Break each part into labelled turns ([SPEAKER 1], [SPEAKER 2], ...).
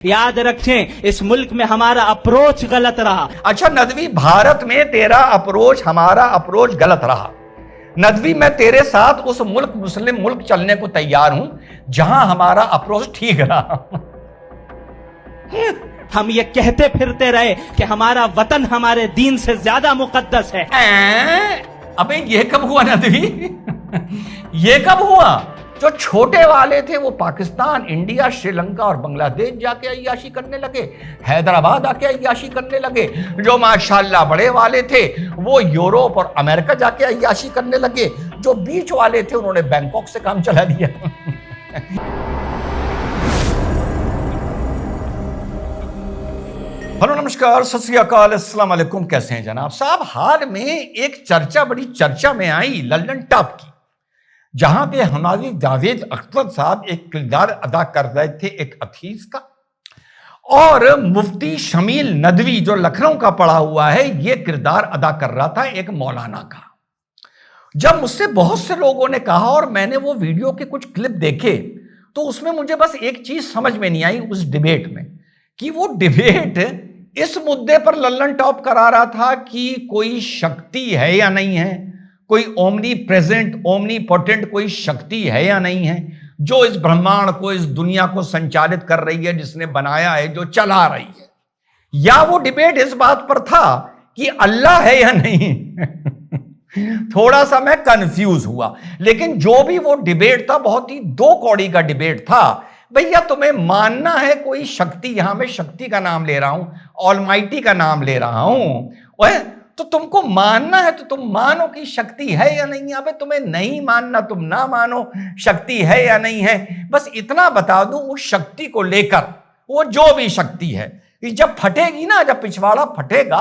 [SPEAKER 1] याद रखें, इस मुल्क में हमारा अप्रोच गलत रहा।
[SPEAKER 2] अच्छा नदवी, भारत में तेरा अप्रोच, हमारा अप्रोच गलत रहा। नदवी, मैं तेरे साथ उस मुल्क, मुस्लिम मुल्क चलने को तैयार हूं जहां हमारा अप्रोच ठीक रहा।
[SPEAKER 1] हम ये कहते फिरते रहे कि हमारा वतन हमारे दीन से ज्यादा मुकद्दस है।
[SPEAKER 2] अबे ये कब हुआ नदवी? ये कब हुआ? जो छोटे वाले थे वो पाकिस्तान, इंडिया, श्रीलंका और बांग्लादेश जाके अय्याशी करने लगे, हैदराबाद आके अय्याशी करने लगे। जो माशाल्लाह बड़े वाले थे वो यूरोप और अमेरिका जाके अय्याशी करने लगे। जो बीच वाले थे उन्होंने बैंकॉक से काम चला दिया। हेलो, नमस्कार, सत श्री अकाल, अस्सलाम वालेकुम। कैसे हैं जनाब साहब? हाल में एक चर्चा बड़ी चर्चा में आई लल्लन टॉप की, जहां पे हमारी जावेद अख्तर साहब एक किरदार अदा कर रहे थे एक हदीस का, और मुफ्ती शमील नदवी जो लखनऊ का पढ़ा हुआ है ये किरदार अदा कर रहा था एक मौलाना का। जब मुझसे बहुत से लोगों ने कहा और मैंने वो वीडियो के कुछ क्लिप देखे तो उसमें मुझे बस एक चीज समझ में नहीं आई उस डिबेट में, कि वो डिबेट इस मुद्दे पर लल्लन टॉप करा रहा था कि कोई शक्ति है या नहीं है, कोई ओमनी प्रेजेंट, ओमनी पोटेंट कोई शक्ति है या नहीं है जो इस ब्रह्मांड को, इस दुनिया को संचालित कर रही है, जिसने बनाया है, जो चला रही है। या वो डिबेट इस बात पर था कि अल्लाह है या नहीं। थोड़ा सा मैं कंफ्यूज हुआ, लेकिन जो भी वो डिबेट था बहुत ही दो कौड़ी का डिबेट था। भैया तुम्हें मानना है कोई शक्ति, यहां मैं शक्ति का नाम ले रहा हूं, ऑलमाइटी का नाम ले रहा हूं, वह तो तुमको मानना है तो तुम मानो कि शक्ति है या नहीं। अबे तुम्हें नहीं मानना, तुम ना मानो शक्ति है या नहीं है। बस इतना बता दूं, उस शक्ति को लेकर, वो जो भी शक्ति है, जब फटेगी ना, जब पिछवाड़ा फटेगा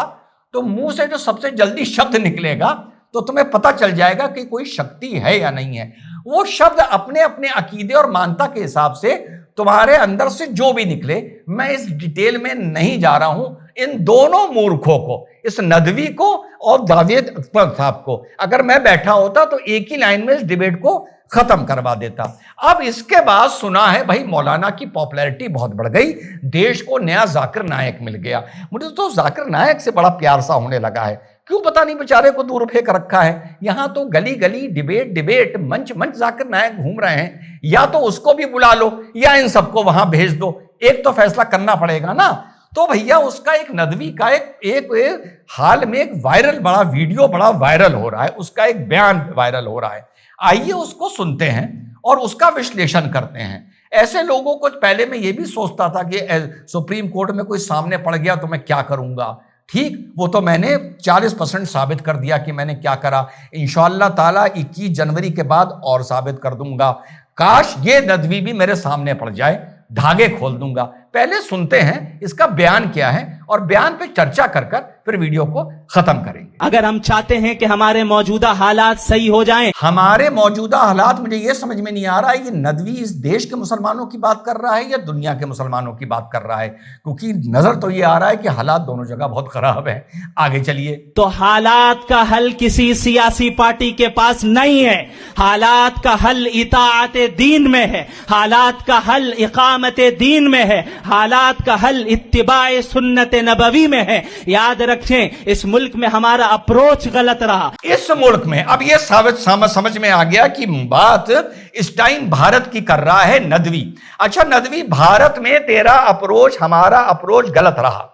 [SPEAKER 2] तो मुंह से जो सबसे जल्दी शब्द निकलेगा तो तुम्हें पता चल जाएगा कि कोई शक्ति है या नहीं है। वो शब्द अपने अपने अकीदे और मानता के हिसाब से तुम्हारे अंदर से जो भी निकले, मैं इस डिटेल में नहीं जा रहा हूं। इन दोनों मूर्खों को, इस नदवी को और जावेद अख्तर साहब को, अगर मैं बैठा होता तो एक ही लाइन में इस डिबेट को खत्म करवा देता। अब इसके बाद सुना है भाई मौलाना की पॉपुलैरिटी बहुत बढ़ गई, देश को नया जाकिर नायक मिल गया। मुझे तो जाकिर नायक से बड़ा प्यार सा होने लगा है, क्यों पता नहीं, बेचारे को दूर फेंक रखा है। यहां तो गली गली डिबेट, मंच मंच जाकिर नायक घूम रहे हैं। या तो उसको भी बुला लो या इन सबको वहां भेज दो, एक तो फैसला करना पड़ेगा ना। तो भैया उसका एक नदवी का एक हाल में एक वायरल बड़ा वीडियो बड़ा वायरल हो रहा है, उसका एक बयान वायरल हो रहा है। आइए उसको सुनते हैं और उसका विश्लेषण करते हैं। ऐसे लोगों को पहले मैं ये भी सोचता था कि सुप्रीम कोर्ट में कोई सामने पड़ गया तो मैं क्या करूंगा। ठीक, वो तो मैंने 40% साबित कर दिया कि मैंने क्या करा। इंशाअल्लाह ताला 21 जनवरी के बाद और साबित कर दूंगा। काश ये नदवी भी मेरे सामने पड़ जाए, धागे खोल दूंगा। पहले सुनते हैं इसका बयान क्या है और बयान पे चर्चा कर फिर वीडियो को खत्म करेंगे।
[SPEAKER 1] अगर हम चाहते हैं कि हमारे मौजूदा हालात सही हो जाएं,
[SPEAKER 2] हमारे मौजूदा हालात, मुझे यह समझ में नहीं आ रहा है कि नदवी इस देश के मुसलमानों की बात कर रहा है या दुनिया के मुसलमानों की बात कर रहा है, क्योंकि नजर तो ये आ रहा है कि हालात दोनों जगह बहुत खराब है। आगे चलिए।
[SPEAKER 1] तो हालात का हल किसी सियासी पार्टी के पास नहीं है। हालात का हल इताअत दीन में है, हालात का हल इकामत दीन में है, हालात का हल इत्तिबाए सुन्नत नबवी में है। याद रखें, इस मुल्क में हमारा अप्रोच गलत रहा।
[SPEAKER 2] इस मुल्क में अब यह समझ में आ गया कि बात इस टाइम भारत की कर रहा है नदवी। अच्छा नदवी, भारत में तेरा अप्रोच, हमारा अप्रोच गलत रहा।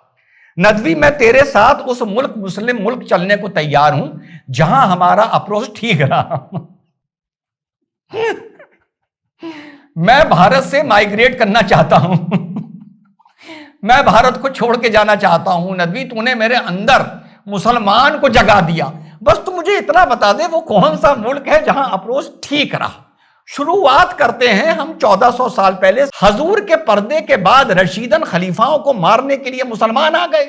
[SPEAKER 2] नदवी, मैं तेरे साथ उस मुल्क, मुस्लिम मुल्क चलने को तैयार हूं जहां हमारा अप्रोच ठीक रहा। मैं भारत से माइग्रेट करना चाहता हूं। मैं भारत को छोड़ के जाना चाहता हूं। नदवी, तूने मेरे अंदर मुसलमान को जगा दिया। बस तू मुझे इतना बता दे वो कौन सा मुल्क है जहां अप्रोच ठीक रहा। शुरुआत करते हैं हम 1400 साल पहले। हजूर के पर्दे के बाद रशीदन खलीफाओं को मारने के लिए मुसलमान आ गए।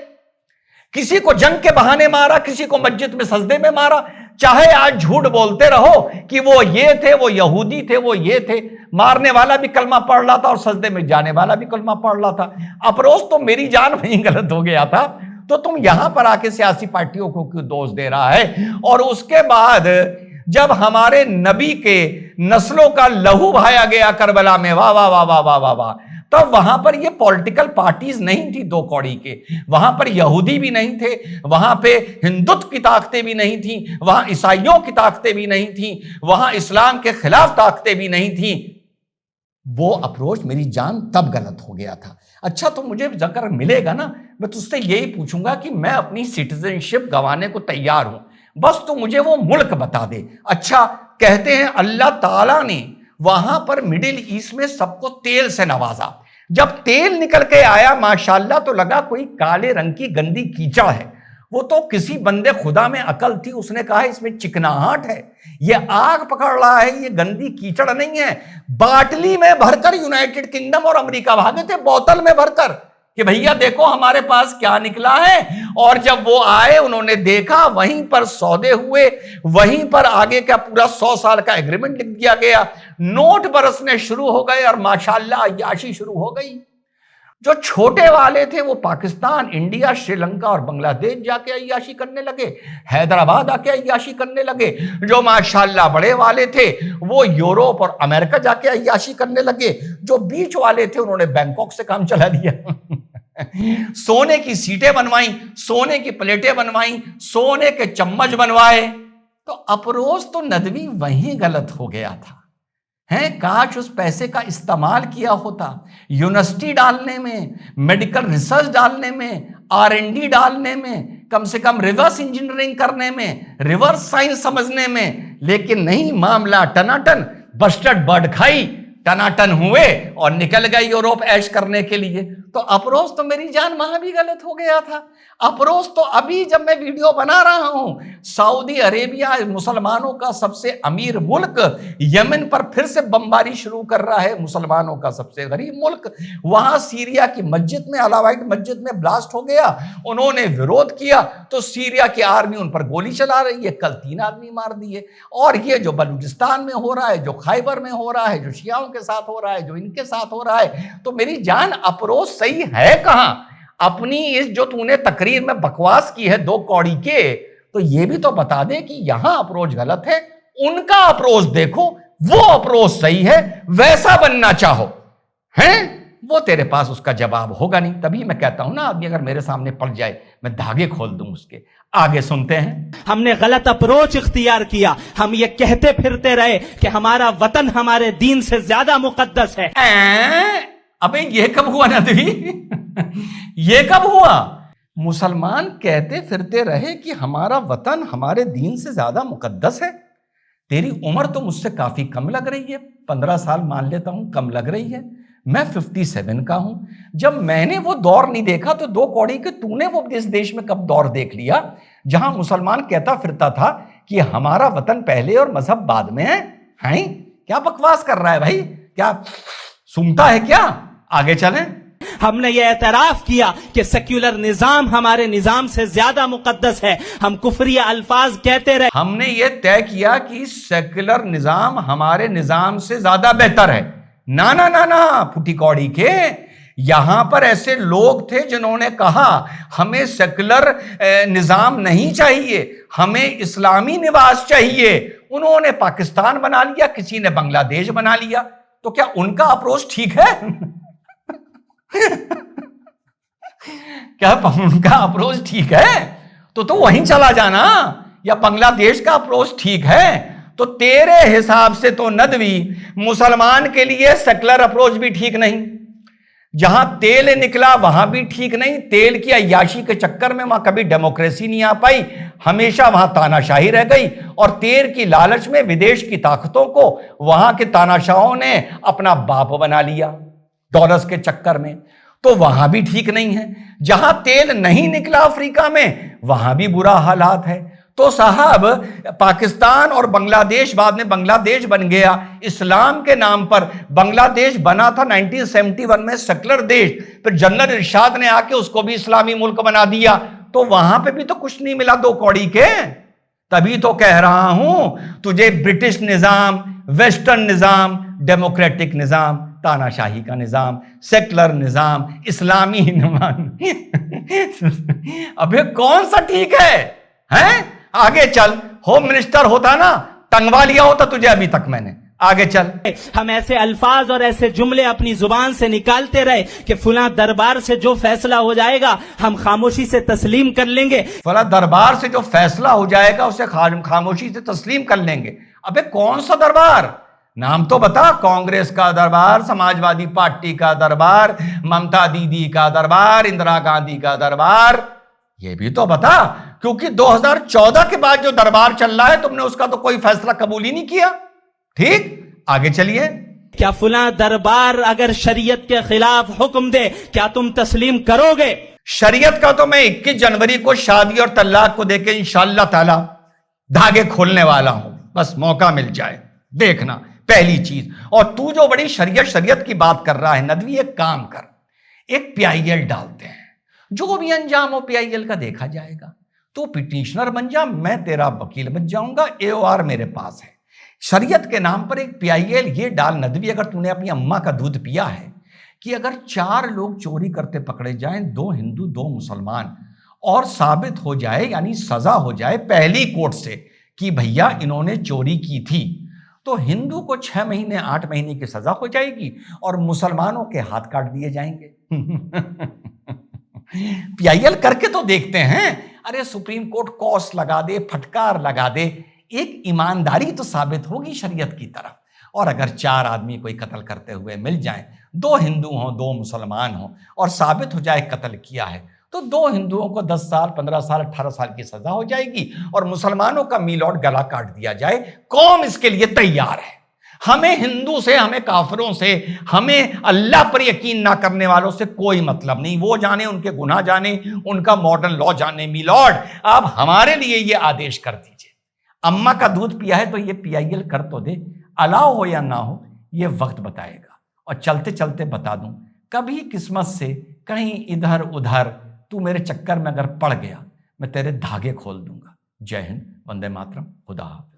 [SPEAKER 2] किसी को जंग के बहाने मारा, किसी को मस्जिद में सजदे में मारा। चाहे आज झूठ बोलते रहो कि वो ये थे, वो यहूदी थे, वो ये थे, मारने वाला भी कलमा पढ़ रहा था और सजदे में जाने वाला भी कलमा पढ़ रहा था। अप्रोच तो मेरी जान वहीं गलत हो गया था, तो तुम यहां पर आके सियासी पार्टियों को क्यों दोष दे रहा है। और उसके बाद जब हमारे नबी के नस्लों का लहू बहाया गया करबला में, वाह वाह वाह वाह वाह वाह वाह, तो वहां पर ये पॉलिटिकल पार्टीज नहीं थी दो कौड़ी के, वहां पर यहूदी भी नहीं थे, वहां पे हिंदुत्व की ताकतें भी नहीं थी, वहां ईसाइयों की ताकतें भी नहीं थी, वहां इस्लाम के खिलाफ ताकतें भी नहीं थी। वो अप्रोच मेरी जान तब गलत हो गया था। अच्छा, तो मुझे अगर मिलेगा ना, मैं तुझसे यही पूछूंगा कि मैं अपनी सिटीजनशिप गंवाने को तैयार हूं, बस तो मुझे वो मुल्क बता दे। अच्छा, कहते हैं अल्लाह ताला ने वहां पर मिडिल ईस्ट में सबको तेल से नवाजा। जब तेल निकल के आया माशाल्लाह, तो लगा कोई काले रंग की गंदी कीचड़ है। वो तो किसी बंदे खुदा में अकल थी, उसने कहा इसमें चिकनाहट है, ये आग पकड़ रहा है, ये गंदी कीचड़ नहीं है। बाटली में भरकर यूनाइटेड किंगडम और अमेरिका भागे थे, बोतल में भरकर, कि भैया देखो हमारे पास क्या निकला है। और जब वो आए, उन्होंने देखा, वहीं पर सौदे हुए, वहीं पर आगे का पूरा 100 साल का एग्रीमेंट लिख दिया गया, नोट बरसने शुरू हो गए और माशाल्लाह अय्याशी शुरू हो गई। जो छोटे वाले थे वो पाकिस्तान, इंडिया, श्रीलंका और बांग्लादेश जाके अय्याशी करने लगे, हैदराबाद आके अय्याशी करने लगे। जो माशाल्लाह बड़े वाले थे वो यूरोप और अमेरिका जाके अय्याशी करने लगे। जो बीच वाले थे उन्होंने बैंकॉक से काम चला लिया। सोने की सीटें बनवाई, सोने की प्लेटें बनवाई, सोने के चम्मच बनवाए। तो अप्रोच तो नदवी वहीं गलत हो गया था। हैं, काश उस पैसे का इस्तेमाल किया होता यूनिवर्सिटी डालने में, मेडिकल रिसर्च डालने में, R&D डालने में, कम से कम रिवर्स इंजीनियरिंग करने में, रिवर्स साइंस समझने में। लेकिन नहीं, मामला टनाटन, बस्टर्ड बर्ड खाई, टनाटन हुए और निकल गए यूरोप ऐश करने के लिए। तो अप्रोच तो मेरी जान वहां भी गलत हो गया था। अप्रोच तो अभी जब मैं वीडियो बना रहा हूं, सऊदी अरेबिया मुसलमानों का सबसे अमीर मुल्क यमन पर फिर से बमबारी शुरू कर रहा है, मुसलमानों का सबसे गरीब मुल्क। वहां सीरिया की मस्जिद में, अलावाइट मस्जिद में ब्लास्ट हो गया, उन्होंने विरोध किया तो सीरिया की आर्मी उन पर गोली चला रही है, कल 3 आदमी मार दिए। और ये जो बलूचिस्तान में हो रहा है, जो खैबर में हो रहा है, जो शियाओं के साथ हो रहा है, जो इनके साथ हो रहा है, तो मेरी जान अप्रोच सही है कहां? अपनी इस जो तूने तकरीर में बकवास की है 2 कौड़ी के, तो ये भी तो बता दे कि यहां अप्रोच गलत है, उनका अप्रोच देखो, वो अप्रोच सही है, वैसा बनना चाहो। हैं, वो तेरे पास उसका जवाब होगा नहीं। तभी मैं कहता हूं ना, आदमी अगर मेरे सामने पड़ जाए मैं धागे खोल दूं उसके। आगे सुनते हैं।
[SPEAKER 1] हमने गलत अप्रोच इख्तियार किया, हम ये कहते फिरते रहे कि हमारा वतन हमारे दीन से ज्यादा मुकद्दस है।
[SPEAKER 2] अबे ये कब हुआ नदवी? ये कब हुआ? मुसलमान कहते फिरते रहे कि हमारा वतन हमारे दीन से ज्यादा मुकद्दस है। तेरी उम्र तो मुझसे काफी कम लग रही है, 15 साल मान लेता हूं कम लग रही है, मैं 57 का हूं। जब मैंने वो दौर नहीं देखा तो 2 कौड़ी के तूने वो इस देश में कब दौर देख लिया जहां मुसलमान कहता फिरता था कि हमारा वतन पहले और मजहब बाद में है? हैं, क्या बकवास कर रहा है भाई? क्या सुनता है क्या? आगे चलें।
[SPEAKER 1] हमने ये एतराफ किया कि सेक्युलर निजाम हमारे निजाम से ज्यादा मुकद्दस है। हम कुफरी अल्फाज कहते रहे।
[SPEAKER 2] हमने ये तय किया कि सेक्युलर निजाम हमारे निजाम से ज्यादा बेहतर है। ना ना ना ना, फुटी कौड़ी के, यहां पर ऐसे लोग थे जिन्होंने कहा हमें सेक्युलर निजाम नहीं चाहिए, हमें इस्लामी निवास चाहिए। उन्होंने पाकिस्तान बना लिया, किसी ने बांग्लादेश बना लिया। तो क्या उनका अप्रोच ठीक है? क्या उनका अप्रोच ठीक है? तो वहीं चला जाना। या बांग्लादेश का अप्रोच ठीक है? तो तेरे हिसाब से तो नदवी मुसलमान के लिए सेक्युलर अप्रोच भी ठीक नहीं। जहां तेल निकला वहां भी ठीक नहीं। तेल की अय्याशी के चक्कर में वहां कभी डेमोक्रेसी नहीं आ पाई, हमेशा वहां तानाशाही रह गई। और तेल की लालच में विदेश की ताकतों को वहां के तानाशाहों ने अपना बाप बना लिया डॉलर्स के चक्कर में। तो वहां भी ठीक नहीं है। जहां तेल नहीं निकला अफ्रीका में, वहां भी बुरा हालात है। तो साहब, पाकिस्तान और बांग्लादेश, बाद में बांग्लादेश बन गया इस्लाम के नाम पर। बांग्लादेश बना था 1971 में सेक्युलर देश, फिर जनरल इरशाद ने आके उसको भी इस्लामी मुल्क बना दिया। तो वहां पे भी तो कुछ नहीं मिला 2 कौड़ी के। तभी तो कह रहा हूं तुझे ब्रिटिश निजाम, वेस्टर्न निजाम, डेमोक्रेटिक निजाम, तानाशाही का निजाम, सेक्युलर निजाम, इस्लामी निजाम अबे कौन सा ठीक है? हैं? आगे चल। होम मिनिस्टर होता ना, टंगवा लिया होता तुझे अभी तक मैंने। आगे चल।
[SPEAKER 1] हम ऐसे अल्फाज और ऐसे जुमले अपनी जुबान से निकालते रहे कि फुला दरबार से जो फैसला हो जाएगा हम खामोशी से तस्लीम कर लेंगे।
[SPEAKER 2] फला दरबार से जो फैसला हो जाएगा उसे खामोशी से तस्लीम कर लेंगे। अबे कौन सा दरबार? नाम तो बता। कांग्रेस का दरबार, समाजवादी पार्टी का दरबार, ममता दीदी का दरबार, इंदिरा गांधी का दरबार, ये भी तो बता। क्योंकि 2014 के बाद जो दरबार चल रहा है तुमने उसका तो कोई फैसला कबूल ही नहीं किया। ठीक, आगे चलिए।
[SPEAKER 1] क्या फुला दरबार अगर शरीयत के खिलाफ हुक्म दे क्या तुम तस्लीम करोगे?
[SPEAKER 2] शरीयत का तो मैं 21 जनवरी को शादी और तलाक को देके इंशाअल्लाह ताला धागे खोलने वाला हूं, बस मौका मिल जाए। देखना पहली चीज। और तू जो बड़ी शरीयत की बात कर रहा है नदवी, एक काम कर, एक PIL डालते हैं, जो भी अंजाम हो PIL का देखा जाएगा। तू पिटिशनर बन जा, मैं तेरा वकील बन जाऊंगा, AOR मेरे पास है। शरीयत के नाम पर एक PIL ये डाल नदवी, अगर तूने अपनी अम्मा का दूध पिया है, कि अगर 4 लोग चोरी करते पकड़े जाएं, 2 हिंदू 2 मुसलमान, और साबित हो जाए यानी सजा हो जाए पहली कोर्ट से कि भैया इन्होंने चोरी की थी, तो हिंदू को 6 महीने 8 महीने की सजा हो जाएगी और मुसलमानों के हाथ काट दिए जाएंगे। PIL करके तो देखते हैं। अरे सुप्रीम कोर्ट कॉस लगा दे, फटकार लगा दे, एक ईमानदारी तो साबित होगी शरीयत की तरफ। और अगर 4 आदमी कोई कत्ल करते हुए मिल जाएं, 2 हिंदू हों 2 मुसलमान हों, और साबित हो जाए कत्ल किया है, तो 2 हिंदुओं को 10 साल 15 साल 18 साल की सजा हो जाएगी और मुसलमानों का मीलौट गला काट दिया जाए। कौम इसके लिए तैयार है। हमें हिंदू से, हमें काफिरों से, हमें अल्लाह पर यकीन ना करने वालों से कोई मतलब नहीं। वो जाने, उनके गुनाह जाने, उनका मॉडर्न लॉ जाने। मीलॉर्ड आप हमारे लिए ये आदेश कर दीजिए। अम्मा का दूध पिया है तो ये PIL कर तो दे, अलाउ हो या ना हो ये वक्त बताएगा। और चलते चलते बता दूं, कभी किस्मत से कहीं इधर उधर तू मेरे चक्कर में अगर पड़ गया, मैं तेरे धागे खोल दूंगा। जय हिंद, वंदे मातरम, खुदा हाफिज।